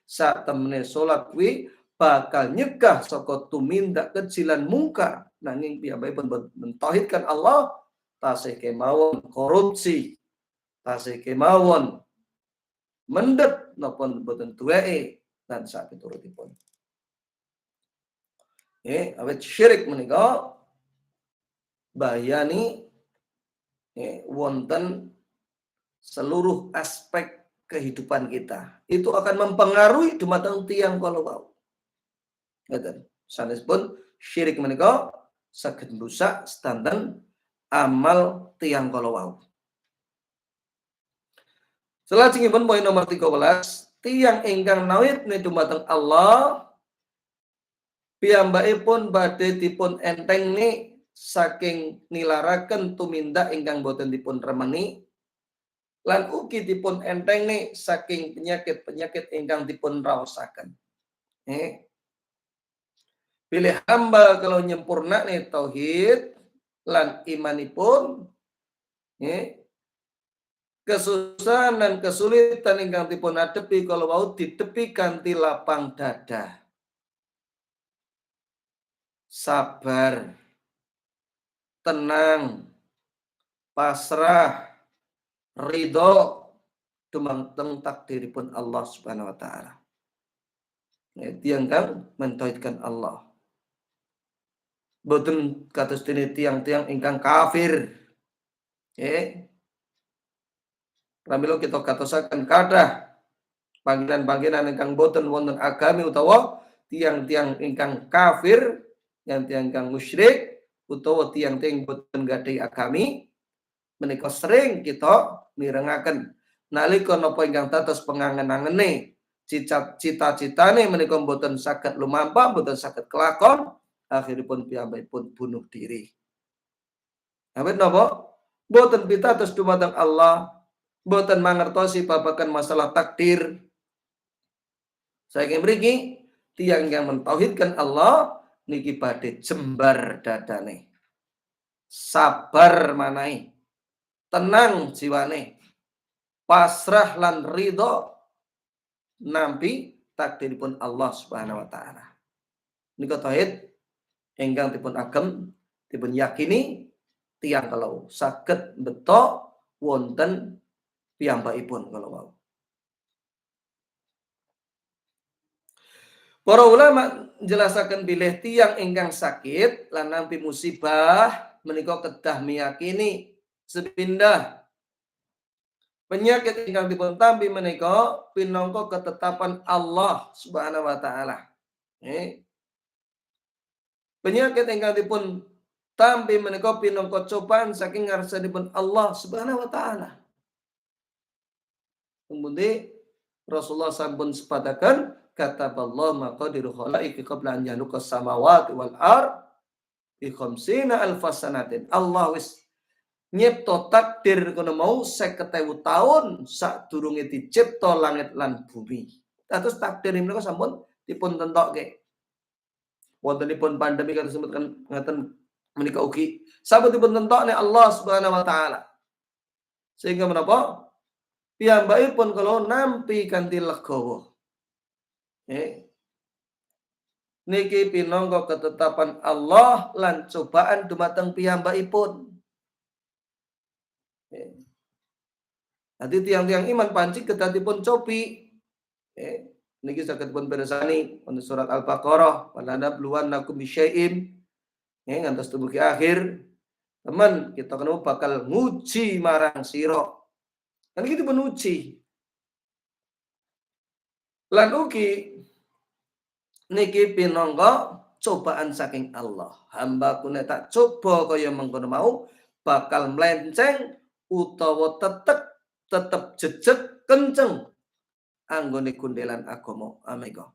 sak temene salat kuwi bakal nyegah saka tumindak kejilan mungkar. Nanging piyambakipun mentauhidkan Allah, tasih kemawon korupsi, tasih kemawon mendhet napa boten tuweke lan sapiturutipun. Awit syirik menika bahayani wonten seluruh aspek kehidupan kita. Itu akan mempengaruhi dumateng tiyang kala wau. Ngoten. Sanesipun syirik menika saged rusak sedanten amal tiyang kala wau. Salajengipun poin nomor 13, Tiang ingkang nawitne dumateng Allah piyambakipun badhe dipun entengni saking nilaraken tumindak ingkang boten dipun remeni lan ugi dipun entengni saking penyakit-penyakit ingkang dipun raosaken. Pilih hamba kalau nyempurna nih tauhid lan imanipun, kesusahan dan kesulitan ingkang dipun adepi kalau mau ditepi kanthi lapang dada, sabar, tenang, pasrah, ridho dumateng takdiripun Allah Subhanahu wa taala. Tiang kang mentauhidkan Allah. Boten kados dene tiang-tiang ingkang kafir. Pramila kita katosaken kathah panggilan-panggilan ingkang boten wonten agami utawa tiang-tiang ingkang kafir, tiang-tiang ingkang musyrik utawa tiang-tiang boten gadhahi agami menika sering kita mirengaken nalika napa ingkang dados pengangen-angene cita-citane menika boten saged lumampah, boten saged kelakon, akhiripun piyambakipun bunuh diri. Awit napa? Boten pitados dumateng Allah, boten mangertosi babagan masalah takdir. Saking mriki tiyang yang mentauhidkan Allah niki badhe jembar dadane. Sabar manai, tenang jiwane, pasrah lan ridho nampi takdiripun Allah Subhanahu wa taala. Nika tauhid ingkang dipun agem dipun yakini tiyang kalau saged beto wonten piyambakipun kalau wau. Para ulama jelasaken bilih tiyang ingkang sakit lan nampi musibah menika kedah meyakini sepindah penyakit ingkang dipun tampi menika pinangka ketetapan Allah Subhanahu wa taala. Penyakit ingkang dipun tampi menika pinangka cobaan saking ngarsanipun Allah Subhanahu wa taala. Kemudian Rasulullah sampun sepadakan kataballahu maqadiru khalaiqi qabla an yakhluqas samawati wal ard bi khamsina alfasanatin. Allah wis nyipta takdir kono mau 50.000 taun sadurunge dicipta langit lan bumi. Terus takdir menika sampun dipun tentokke. Wontenipun pandemi kados sebutkan ngaten menika ugi sampun dipun tentokne Allah Subhanahu wa taala. Sehingga menapa? Piyambakipun kalau nampi kanthi legawa. Niki pinangka ketetapan Allah lan cobaan dumateng piyambakipun. Nanti tiang-tiang iman pancing kedatipun cobi. Niki saged pun bersani untuk surat Al-Baqarah pada nabluwannakum bisyai'in. Ngantos dumugi akhir. Teman, kita kena bakal nguji marang sira. Kan gitu pun uji. Lan ugi niki pinangka cobaan saking Allah. Hamba kune tak coba kaya mengkono mau bakal melenceng utawa tetep jejeg kenceng anggone kundelan agama ameka.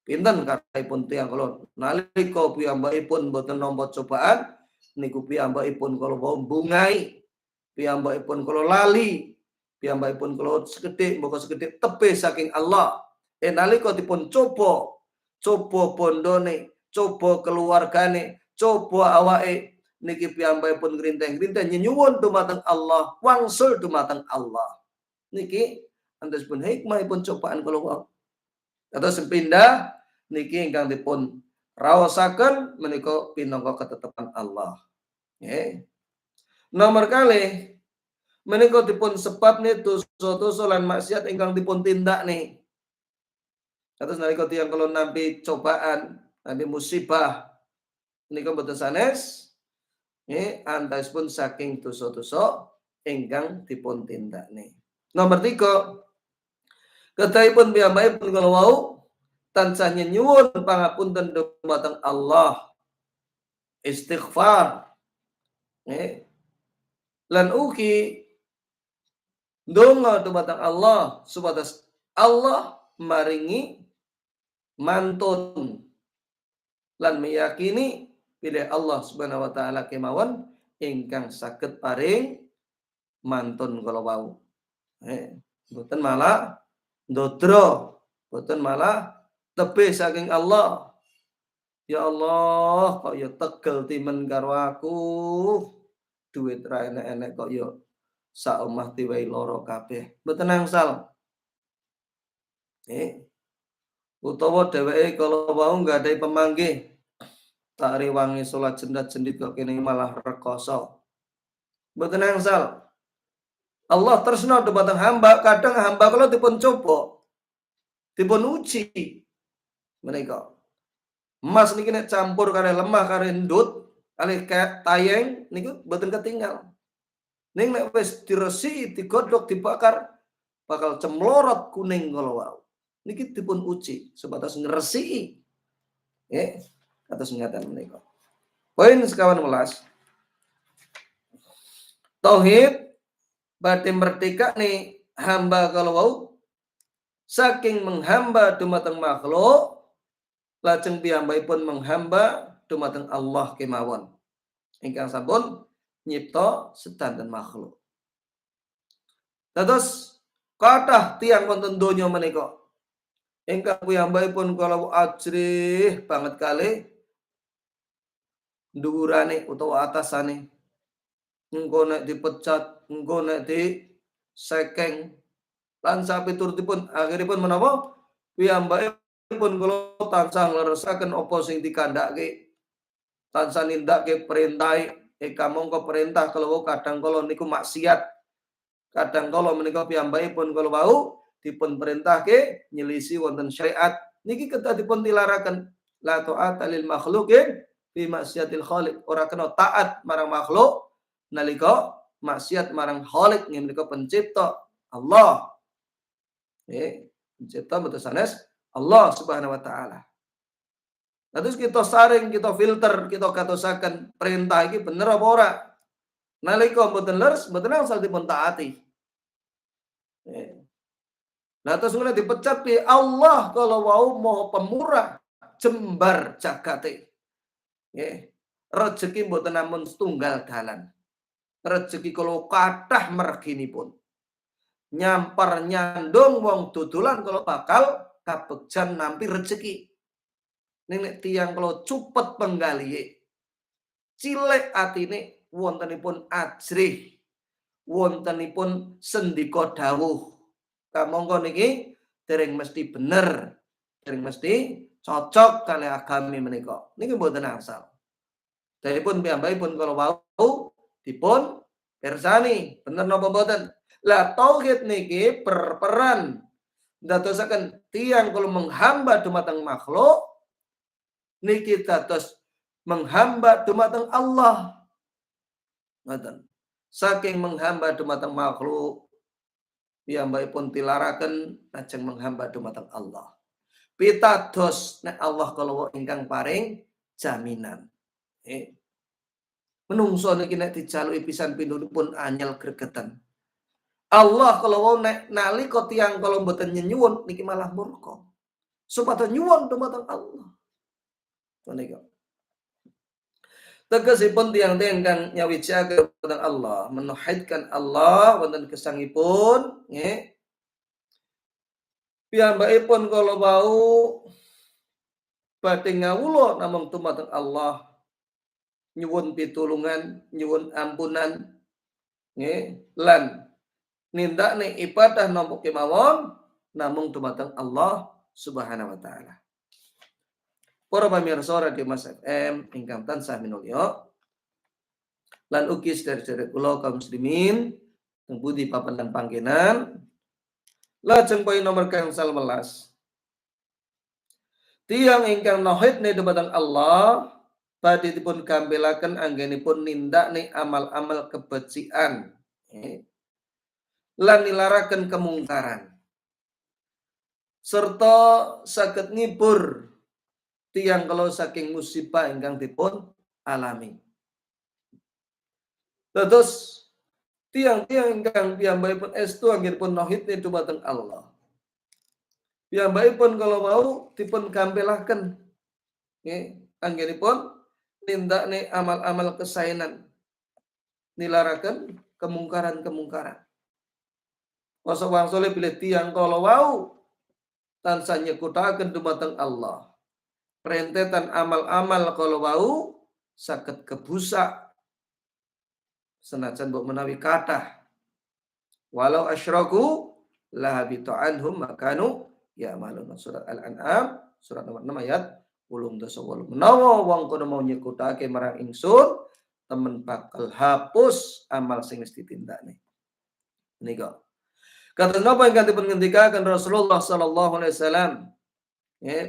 Pinten kathahipun tiyang kula nalika piyambakipun boten nampa cobaan niku piyambakipun kala bungai, piyambakipun kala lali, piyambakipun kala sekedhik mboko sekedhik tepe saking Allah. Nalika dipun coba bondone, coba keluargane, coba awake niki piyambakipun grinteng-grinteng nyuwun dumateng Allah, wangsul dumateng Allah. Niki antosipun hikmahipun cobaan kula wau. Kados sepindah niki ingkang dipun raosaken menika pinangka ketetapan Allah. Nomor kalih menika dipun sebabne dosa-dosa lan maksiat ingkang dipun tindakne. Kados nalika tiyang kula nampi cobaan, nampi musibah menika boten sanes antawisipun saking dosa-dosa ingkang dipun tindakne. Nomor 3, kedahipun piyambakipun kala wau tansah nyuwun pangapunten dumateng Allah, istighfar, lan ugi ndonga dumateng Allah supados Allah maringi mantun lan meyakini pilih Allah Subhanahu wa taala kemawon ingkang saged paring mantun kala wau. Mboten malah ndodro, mboten malah tebih saking Allah. Ya Allah, kok ya tegel timen karo aku. Duit ra enek-enek kok ya sak omah diwehi loro kabeh. Mboten angsal. Utawa dheweke kala wau nggadahi pemanggih tak rewangi salat jendat-jendit kok kene malah rekoso. Mboten angsal. Allah tresna dumateng hamba, kadang hamba kula dipun coba, dipun uji menika. Emas niki nek campur kare lemah kare ndut, kalih tayeng niku mboten ketinggal. Ning nek wis diresiki, digodhog, dibakar bakal cemlorot kuning kala wau. Niki dipun uji sebatas ngresiki. Nggih, kados ngaten menika. Poin sekawan welas. Tauhid badhe merdeka nih hamba kalau wau saking menghamba dumateng makhluk lajeng piyambakipun menghamba dumateng Allah kemawon ingkang sampun nyipta sedanten makhluk. Dados kathah tiyang wonten donya menika ingkang piyambakipun kalau ajrih banget kalih dhuwurane utawa atasane. Engko nek dipecat, engko nek disekeng lan sapiturutipun akhiripun menapa? Piyambakipun kula tansah ngleresaken apa sing dikandhake, tansah nindakake perintah kamangka perintah kalau kadang kala niku maksiat. Kadang kala menika piyambakipun kala wau dipun perintahke nyelisi wonten syariat. Niki kedah dipun tilaraken la ta'ata lil makhluqin fi maksiatil khaliq. Ora kena taat marang makhluk nalika maksiat marang Khalik nggih menika pencipta Allah. Pencipta betul sanes Allah Subhanahu wa taala. Terus kita saring, kita filter, kita katosaken perintah iki bener apa ora. Nalika mboten leres, mboten angsal dipun taati. Nah terus mulai dipecat pi Allah kalau wau mau pemurah jembar jagate. Rezeki mboten namung setunggal dalan. Rezeki kalau kathah merginipun. Nyampar nyandung wong dodolan kalau bakal kabegjan nampi rezeki. Nek tiyang kalau cupet penggalihe. Cilek atine wontenipun ajrih. Wontenipun sendika dawuh. Kamangka niki dereng mesti bener, dereng mesti cocok kali agami menika. Niki mboten asal. Daripun piyambakipun kalau wau dipun pirsani, bener napa mboten? Lah tauhid niki berperan ndadosaken tiyang kalau menghamba dumateng makhluk niki dados menghamba dumateng Allah. Ngoten. Saking menghamba dumateng makhluk piyambakipun tilaraken lajeng menghamba dumateng Allah. Pitados nek Allah kalau ingkang paring jaminan. Menungso niki nek dijaluki pisan pindhipun anyel gregetan. Allah kalau nek nalika tiyang kalau mboten nyuwun niki malah murka. Supados nyuwun dumateng Allah. Menika. Tegesipun tiyang-tiyang kang nyawijaken dumateng Allah, menuhidkan Allah wonten gesangipun nggih. Piyambakipun kala wau badhe ngawula namung dumateng Allah. Nyuwun pitulungan, nyuwun ampunan nggih, lan nindakne ibadah namung kemawon namung dumateng Allah Subhanahu wa taala. Para pamirsa Radio Mas FM ingkang tansah minulya lan ugi sedherek-sedherek kula kaum muslimin teng pundi papan lan panggenan lajeng poin nomor kang 11 tiyang ingkang nauhidne dumateng Allah badhe dipun gambelaken anggenipun nindakne amal-amal kebajikan lan nilaraken kemungkaran serta saged ngibur tiyang kalau saking musibah ingkang dipun alami. Terus tiang-tiang ingkang piyambakipun estu anggenipun nauhidne dumateng Allah. Piyambakipun kalau mau dipun gampelaken nggih anggenipun nindakne amal-amal kesaenan nilaraken kemungkaran-kemungkaran. Masa wangsule bilih tiyang kala wau tansah nyekutaken dumateng Allah. Rentetan amal-amal kala wau saged kebusak senajan mbok menawi kathah. Walau asyraku lahabita anhum makanu ya'malun. Surat Al-An'am surat nomor 6 ayat 88. Menawa wong kono mau nyekutake marang ingsun, temen bakal hapus amal sing wis ditindakne. Nika. Kados napa ingkang dipun ngendikaken Rasulullah sallallahu alaihi wasallam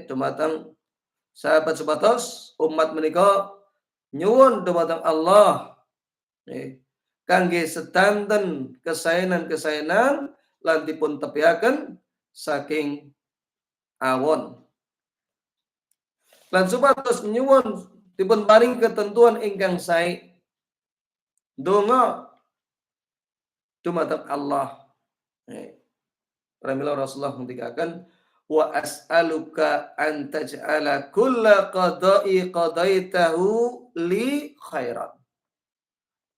dumateng sahabat sebatos umat menika nyuwun dumateng Allah kangge sedanten kesaenan-kesaenan lan dipun tepiaken saking awon. Lan supados nyuwun dipun paring ketentuan ingkang sae. Donga dumateng Allah. Pramila Rasulullah ngendikaken wa as'aluka an taj'ala kulla qada'i qadaitahu li khairan.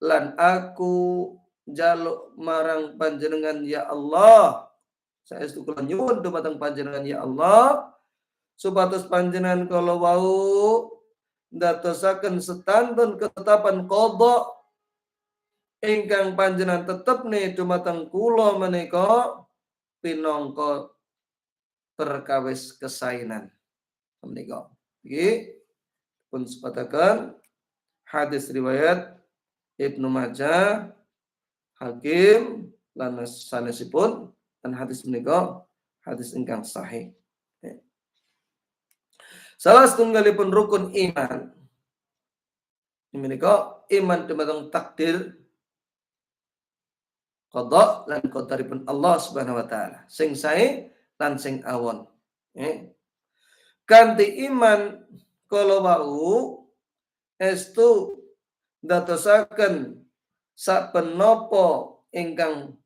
Lan aku jaluk marang panjenengan ya Allah. Saestu kula nyuwun dumateng panjenengan ya Allah supados panjenengan kala wau ndadosaken setanten ketetapan qada ingkang panjenengan tetepne dumateng kula menika pinangka perkawis kesaenan menika. Iki pun sepataken hadis riwayat Ibnu Majah, Hakim lan sanesipun dan hadis menika hadis ingkang sahih. Salah setunggalipun rukun iman menika iman dumateng takdir qada lan qadaripun Allah Subhanahu wa taala sing sae lan sing awon. Kanthi iman kala wau estu ndadosaken saben napa ingkang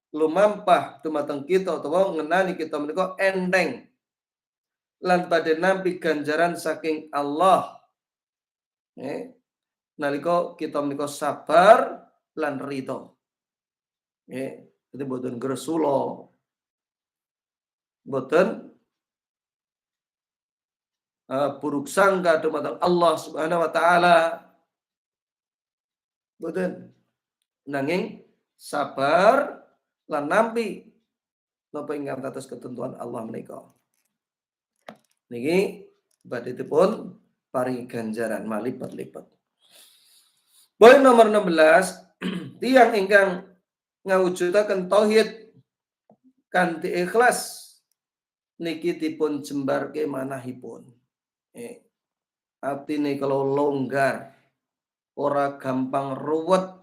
lumampah dumateng kita utawa ngenani kita menika enteng lan badhe nampi ganjaran saking Allah. Nalika kita menika sabar lan ridho. Jadi boten gresula. Boten buruk sangka dumateng Allah Subhanahu wa taala. Boten nanging sabar lan nampi napa ingkang atas ketentuan Allah menika. Niki badhe dipun paringi ganjaran malipat-lipat. Poin nomor 16, tiyang ingkang ngawujudaken tauhid kanthi ikhlas niki dipun jembarke manahipun. Atine kalau longgar, ora gampang ruwet,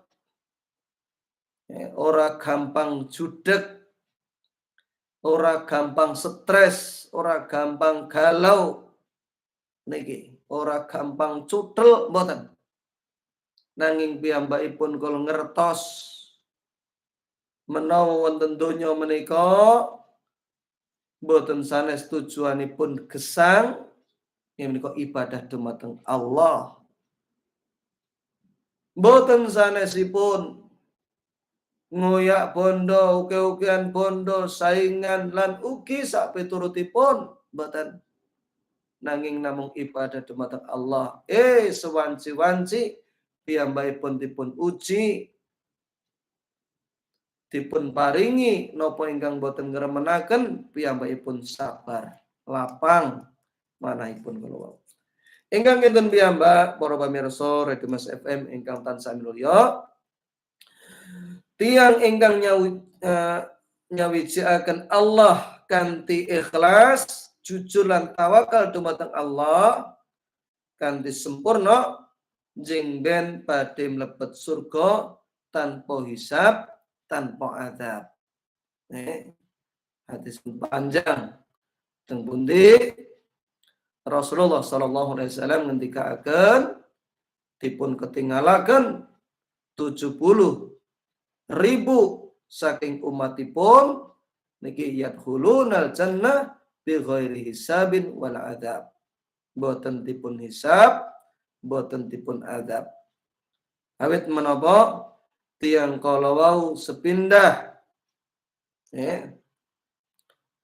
ora gampang judeg, ora gampang stres, ora gampang galau, niki ora gampang cuthel mboten. Nanging piyambakipun kula ngertos menawa wonten donya menika boten sanes tujuanipun gesang menika ibadah dumateng Allah. Boten sanesipun ngoyak bondo, uke-ukean bondo, saingan lan ugi sak piturutipun boten. Nanging namung ibadah dumateng Allah. Sewanci-wanci piyambakipun dipun uji, dipun paringi napa ingkang boten ngremenaken piyambakipun sabar, lapang manahipun kula wau. Ingkang kinten piyambak para pamirsa Radio Mas FM ingkang tansah minulya, tiyang ingkang nyawijiaken Allah kanthi ikhlas, jujur lan tawakal dumateng Allah kanthi sempurna jengben badhe mlebet surga tanpa hisab, tanpa azab. Hadis panjang teng pundi Rasulullah sallallahu alaihi wasallam ngendikaaken dipun ketinggalaken 70.000 saking umatipun niki yadkhulunal jannah bi ghairi hisabin wal adzab. Boten dipun hisab, boten dipun adzab. Awit menapa tiyang kala wau sepindah ya,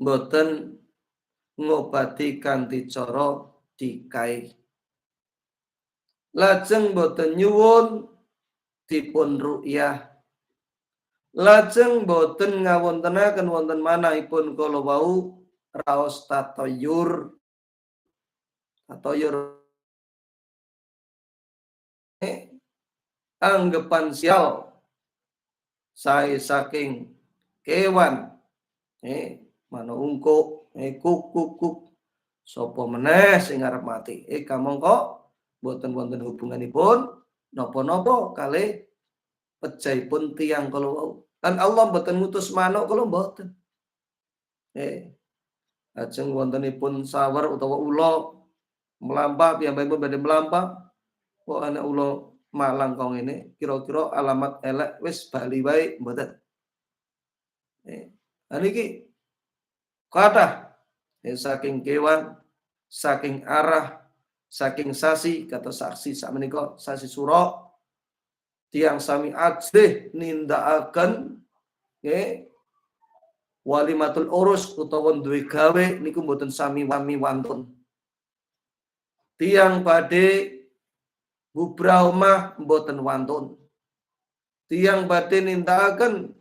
boten ngobati kanthi cara dikai. Lajeng boten nyuwun dipun ru'yah. Lajeng boten ngawontenaken wonten manahipun kala wau raos tatayur. Tatayur anggepan sial sae saking kewan mana ungkuk kuk sapa meneh sing arep mati kamangka boten wonten hubunganipun napa-napa kalih pejahipun tiyang kala wau. Kan Allah boten ngutus manuk kala boten. Lajeng wontenipun sawer utawa ula melampah piyambakipun badhe melampah kok ana ula malang kau ini kira-kira alamat elek wis bali wae mboten. Niki kathah saking kewan, saking arah, saking sasi kata saksi sakmenika sasi sura tiyang sami ajrih nindakaken walimatul urus utawa duwe gawe niku mboten sami wantun. Tiyang badhe bubrah omah mboten wantun. Tiyang badhe nindakaken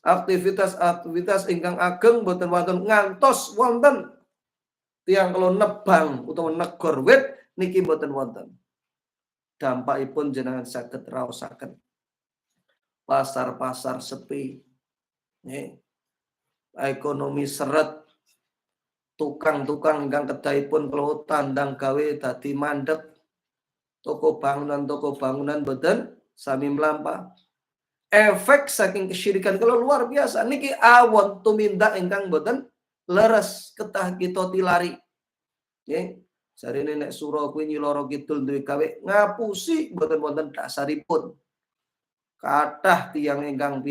aktivitas-aktivitas ingkang ageng mboten wonten ngantos wonten tiyang kala nebang utawa negor wit niki mboten wonten. Dampakipun jenengan saged raosaken. Pasar-pasar sepi. Ekonomi seret. Tukang-tukang ingkang kedahipun kala tandang gawe dadi mandeg. Toko bangunan mboten sami mlampah. Efek saking kesyirikan kalau luar biasa niki awon tumindak ingkang boten leres ketah kita tilari. Nggih. Sarene nek sura kuwi nyiloro kidul duwe gawe ngapusi boten wonten dasaripun. Kathah tiyang ingkang